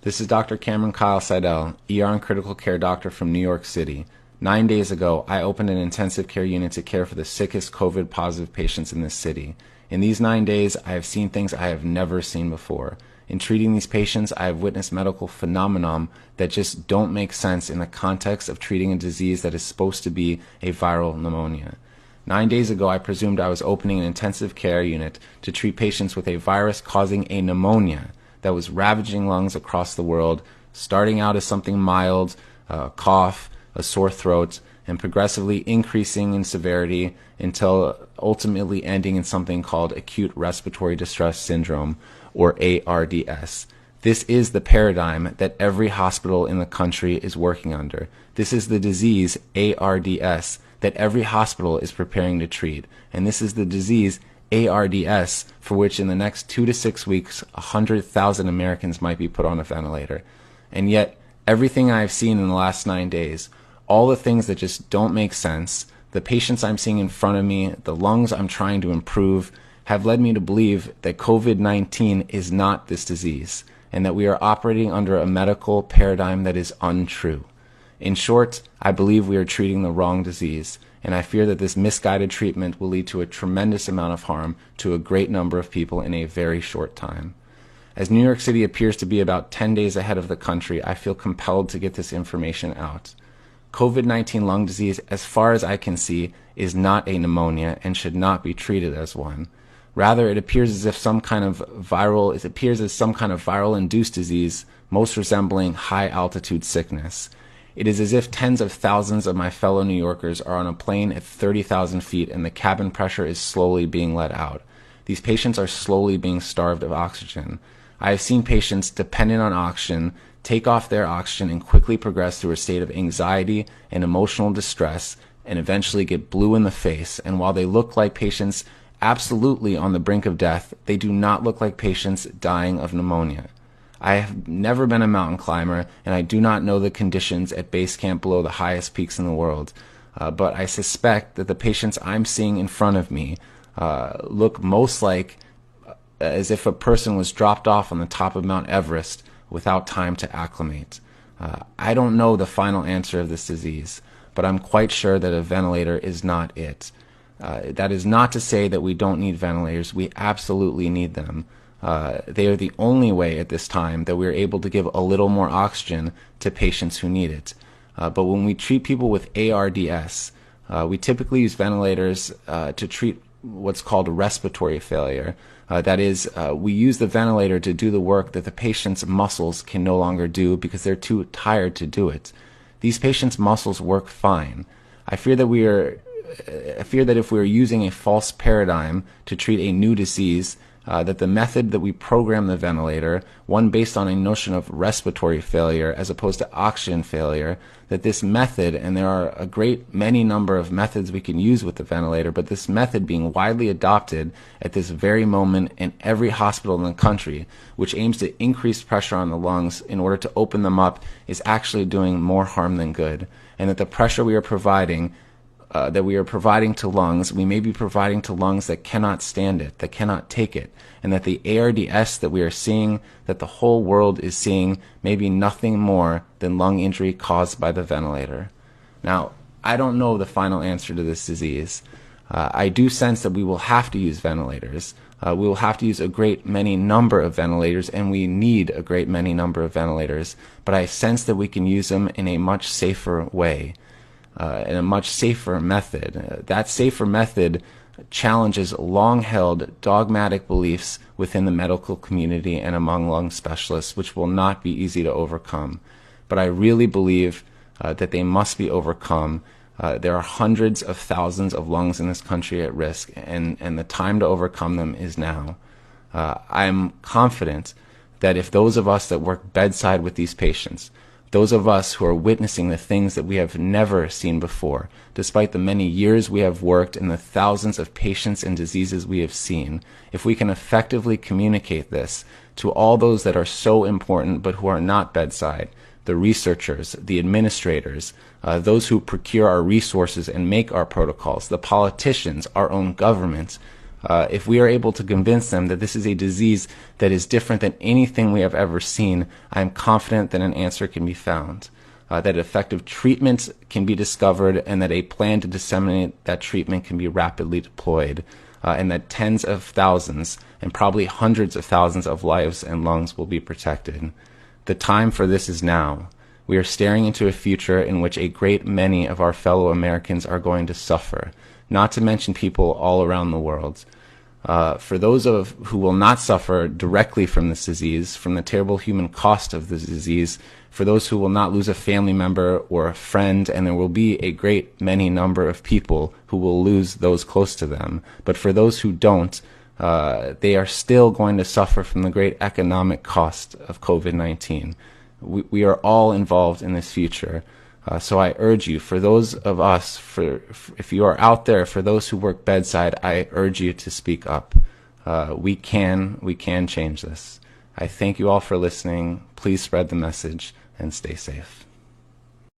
This is Dr. Cameron Kyle Seidel, ER and critical care doctor from New York City. 9 days ago, I opened an intensive care unit to care for the sickest COVID-positive patients in this city. In these 9 days, I have seen things I have never seen before. In treating these patients, I have witnessed medical phenomenon that just don't make sense in the context of treating a disease that is supposed to be a viral pneumonia. 9 days ago, I presumed I was opening an intensive care unit to treat patients with a virus causing a pneumonia that was ravaging lungs across the world, starting out as something mild, a cough, a sore throat, and progressively increasing in severity until ultimately ending in something called acute respiratory distress syndrome, or ARDS. This is the paradigm that every hospital in the country is working under. This is the disease, ARDS, that every hospital is preparing to treat. And this is the disease, ARDS, for which in the next 2 to 6 weeks, 100,000 Americans might be put on a ventilator. And yet, everything I've seen in the last 9 days, all the things that just don't make sense, the patients I'm seeing in front of me, the lungs I'm trying to improve, have led me to believe that COVID-19 is not this disease, and that we are operating under a medical paradigm that is untrue. In short, I believe we are treating the wrong disease, and I fear that this misguided treatment will lead to a tremendous amount of harm to a great number of people in a very short time. As New York City appears to be about 10 days ahead of the country, I feel compelled to get this information out. COVID-19 lung disease, as far as I can see, is not a pneumonia and should not be treated as one. Rather, it appears as some kind of viral-induced disease, most resembling high-altitude sickness. It is as if tens of thousands of my fellow New Yorkers are on a plane at 30,000 feet and the cabin pressure is slowly being let out. These patients are slowly being starved of oxygen. I have seen patients dependent on oxygen take off their oxygen and quickly progress through a state of anxiety and emotional distress and eventually get blue in the face. And while they look like patients absolutely on the brink of death, they do not look like patients dying of pneumonia. I have never been a mountain climber, and I do not know the conditions at base camp below the highest peaks in the world. But I suspect that the patients I'm seeing in front of me look most like as if a person was dropped off on the top of Mount Everest without time to acclimate. I don't know the final answer of this disease, but I'm quite sure that a ventilator is not it. That is not to say that we don't need ventilators. We absolutely need them. They are the only way at this time that we are able to give a little more oxygen to patients who need it. But when we treat people with ARDS, we typically use ventilators to treat what's called respiratory failure. That is, we use the ventilator to do the work that the patient's muscles can no longer do because they're too tired to do it. These patients' muscles work fine. I fear that if we are using a false paradigm to treat a new disease, that the method that we program the ventilator, one based on a notion of respiratory failure as opposed to oxygen failure, that this method, and there are a great many number of methods we can use with the ventilator, but this method being widely adopted at this very moment in every hospital in the country, which aims to increase pressure on the lungs in order to open them up, is actually doing more harm than good. And that the pressure we are providing to lungs, we may be providing to lungs that cannot stand it, that cannot take it, and that the ARDS that we are seeing, that the whole world is seeing, may be nothing more than lung injury caused by the ventilator. Now, I don't know the final answer to this disease. I do sense that we will have to use ventilators. We will have to use a great many number of ventilators, and we need a great many number of ventilators, but I sense that we can use them in a much safer way. In a much safer method. That safer method challenges long-held dogmatic beliefs within the medical community and among lung specialists, which will not be easy to overcome. But I really believe that they must be overcome. There are hundreds of thousands of lungs in this country at risk, and the time to overcome them is now. I'm confident that if those of us that work bedside with these patients, those of us who are witnessing the things that we have never seen before, despite the many years we have worked and the thousands of patients and diseases we have seen, if we can effectively communicate this to all those that are so important but who are not bedside, the researchers, the administrators, those who procure our resources and make our protocols, the politicians, our own government, If we are able to convince them that this is a disease that is different than anything we have ever seen, I am confident that an answer can be found, that effective treatments can be discovered, and that a plan to disseminate that treatment can be rapidly deployed, and that tens of thousands and probably hundreds of thousands of lives and lungs will be protected. The time for this is now. We are staring into a future in which a great many of our fellow Americans are going to suffer, not to mention people all around the world. For those who will not suffer directly from this disease, from the terrible human cost of this disease, for those who will not lose a family member or a friend, and there will be a great many number of people who will lose those close to them. But for those who don't, they are still going to suffer from the great economic cost of COVID-19. We are all involved in this future. So I urge you, for those of us, if you are out there, for those who work bedside, I urge you to speak up. We can change this. I thank you all for listening. Please spread the message and stay safe.